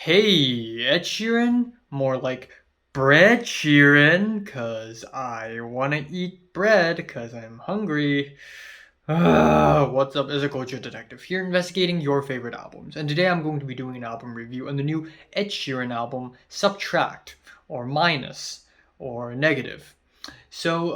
Hey, Ed Sheeran? More like bread Sheeran, cause I wanna eat bread, cause I'm hungry. What's up, is a culture detective here investigating your favorite albums, and today I'm going to be doing an album review on the new Ed Sheeran album, Subtract, or Minus, or Negative. So,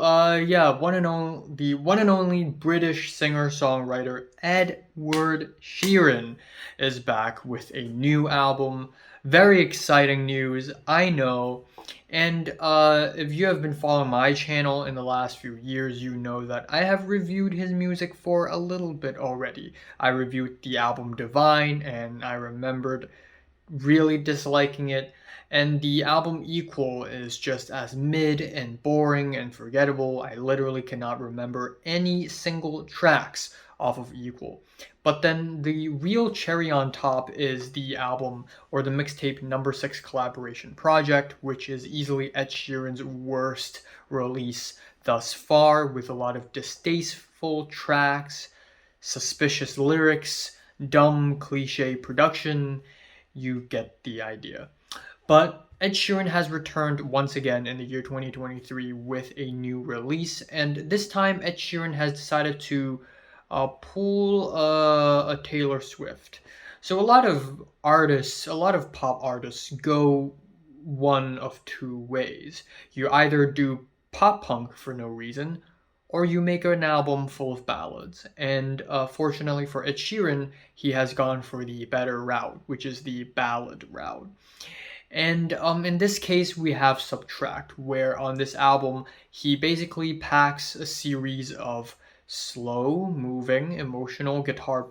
the one and only British singer-songwriter Edward Sheeran is back with a new album. Very exciting news, I know. And if you have been following my channel in the last few years, you know that I have reviewed his music for a little bit already. I reviewed the album Divine, and I remembered really disliking it, and the album Equal is just as mid and boring and forgettable. I literally cannot remember any single tracks off of Equal. But then the real cherry on top is the album or the mixtape Number 6 collaboration project, which is easily Ed Sheeran's worst release thus far, with a lot of distasteful tracks, suspicious lyrics, dumb cliche production. You get the idea. But Ed Sheeran has returned once again in the year 2023 with a new release, and this time Ed Sheeran has decided to pull a Taylor Swift. So a lot of pop artists go one of two ways. You either do pop punk for no reason, or you make an album full of ballads. And fortunately for Ed Sheeran, he has gone for the better route, which is the ballad route. And in this case, we have Subtract, where on this album, he basically packs a series of slow moving, emotional guitar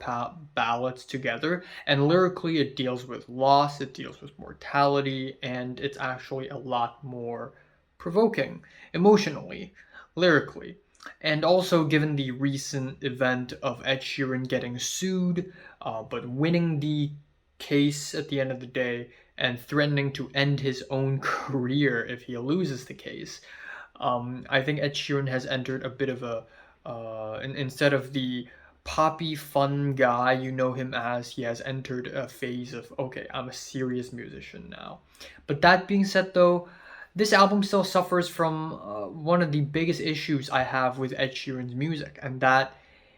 ballads together. And lyrically, it deals with loss, it deals with mortality, and it's actually a lot more provoking emotionally, lyrically. And also, given the recent event of Ed Sheeran getting sued, but winning the case at the end of the day, and threatening to end his own career if he loses the case. I think Ed Sheeran has entered a bit of a, instead of the poppy fun guy you know him as, he has entered a phase of, okay, I'm a serious musician now. But that being said, though, this album still suffers from one of the biggest issues I have with Ed Sheeran's music, and that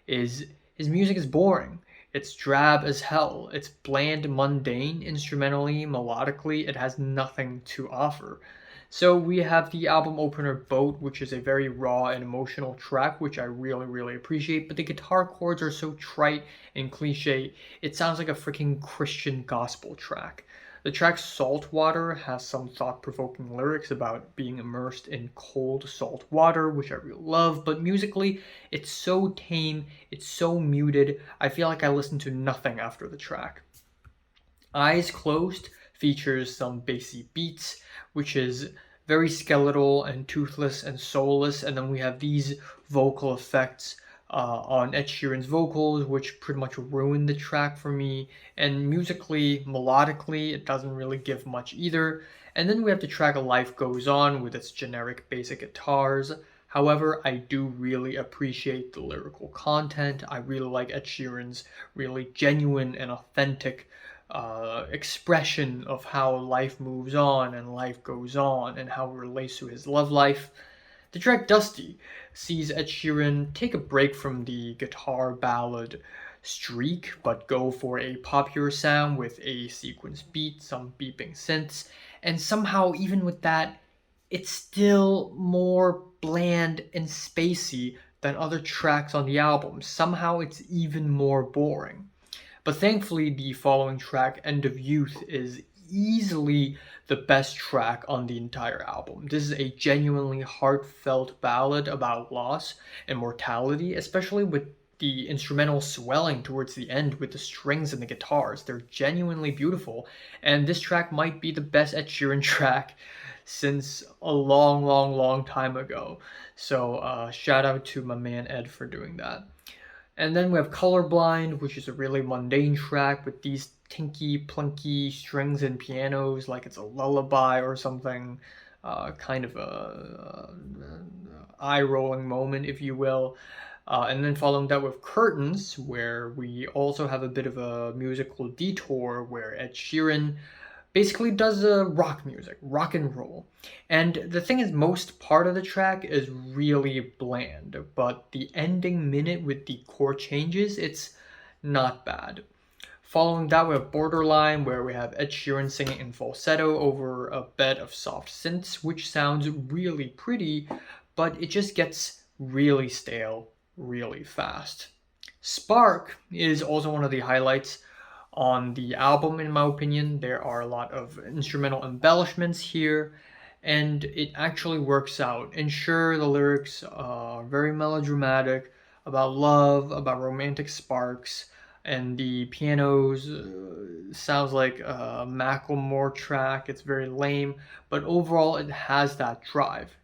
is his music is boring. It's drab as hell. It's bland, mundane, instrumentally, melodically. It has nothing to offer. So we have the album opener Boat, which is a very raw and emotional track, which I really, really appreciate. But the guitar chords are so trite and cliche, it sounds like a freaking Christian gospel track. The track Saltwater has some thought provoking lyrics about being immersed in cold salt water, which I really love, but musically, it's so tame, it's so muted, I feel like I listened to nothing after the track. Eyes Closed features some bassy beats, which is very skeletal and toothless and soulless, and then we have these vocal effects on Ed Sheeran's vocals, which pretty much ruined the track for me. And musically, melodically, it doesn't really give much either. And then we have the track Life Goes On with its generic basic guitars. However, I do really appreciate the lyrical content. I really like Ed Sheeran's really genuine and authentic expression of how life moves on and life goes on and how it relates to his love life. The track Dusty sees Ed Sheeran take a break from the guitar ballad streak, but go for a poppier sound with a sequence beat, some beeping synths, and somehow, even with that, it's still more bland and spacey than other tracks on the album. Somehow, it's even more boring. But thankfully, the following track, End of Youth, is easily the best track on the entire album. This is a genuinely heartfelt ballad about loss and mortality, especially with the instrumental swelling towards the end with the strings and the guitars. They're genuinely beautiful, and this track might be the best Ed Sheeran track since a long, long, long time ago. So shout out to my man Ed for doing that. And then we have Colorblind, which is a really mundane track with these tinky, plunky strings and pianos, like it's a lullaby or something. Kind of a eye-rolling moment, if you will. And then following that with Curtains, where we also have a bit of a musical detour where Ed Sheeran basically does rock music, rock and roll. And the thing is, most part of the track is really bland, but the ending minute with the chord changes, it's not bad. Following that, we have Borderline, where we have Ed Sheeran singing in falsetto over a bed of soft synths, which sounds really pretty, but it just gets really stale really fast. Spark is also one of the highlights on the album, in my opinion. There are a lot of instrumental embellishments here, and it actually works out. And sure, the lyrics are very melodramatic about love, about romantic sparks, and the pianos sounds like a Macklemore track. It's very lame, but overall, it has that drive.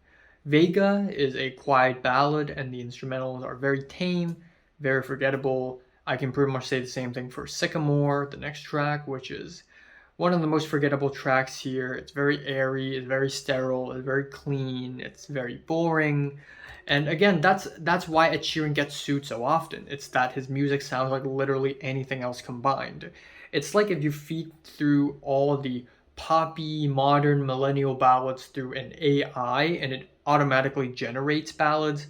Vega is a quiet ballad, and the instrumentals are very tame, very forgettable. I can pretty much say the same thing for Sycamore, the next track, which is one of the most forgettable tracks here. It's very airy, it's very sterile, it's very clean, it's very boring. And again, that's why Ed Sheeran gets sued so often. It's that his music sounds like literally anything else combined. It's like if you feed through all the poppy, modern millennial ballads through an AI and it automatically generates ballads,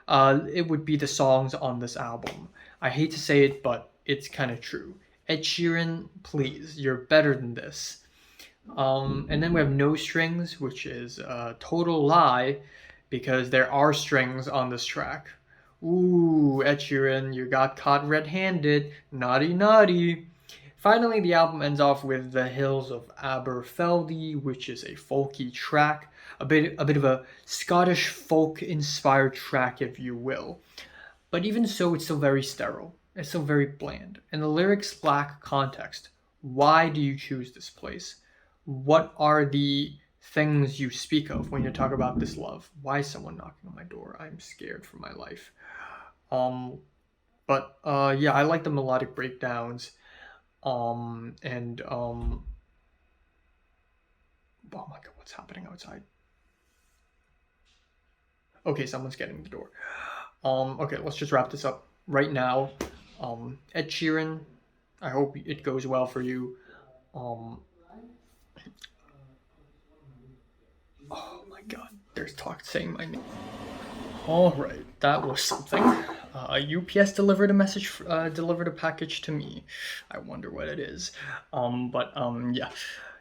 it would be the songs on this album. I hate to say it, but it's kind of true. Ed Sheeran, please, you're better than this. And then we have No Strings, which is a total lie because there are strings on this track. Ooh, Ed Sheeran, you got caught red-handed. Naughty, naughty. Finally, the album ends off with The Hills of Aberfeldy, which is a folky track, a bit of a Scottish folk-inspired track, if you will. But even so, it's still very sterile. It's still very bland, and the lyrics lack context. Why do you choose this place? What are the things you speak of when you talk about this love? Why is someone knocking on my door? I'm scared for my life. Um, but yeah, I like the melodic breakdowns. And oh my god, what's happening outside? Okay, someone's getting the door. Okay, let's just wrap this up right now. Ed Sheeran, I hope it goes well for you. Um, oh my god, there's talk saying my name. All right, that was something. UPS delivered a message, delivered a package to me. I wonder what it is. Yeah.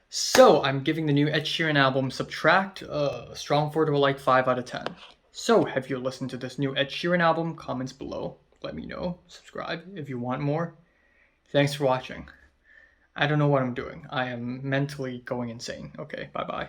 So I'm giving the new Ed Sheeran album Subtract a strong 4 to a light 5 out of 10. So have you listened to this new Ed Sheeran album? Comments below. Let me know. Subscribe if you want more. Thanks for watching. I don't know what I'm doing. I am mentally going insane. Okay, bye-bye.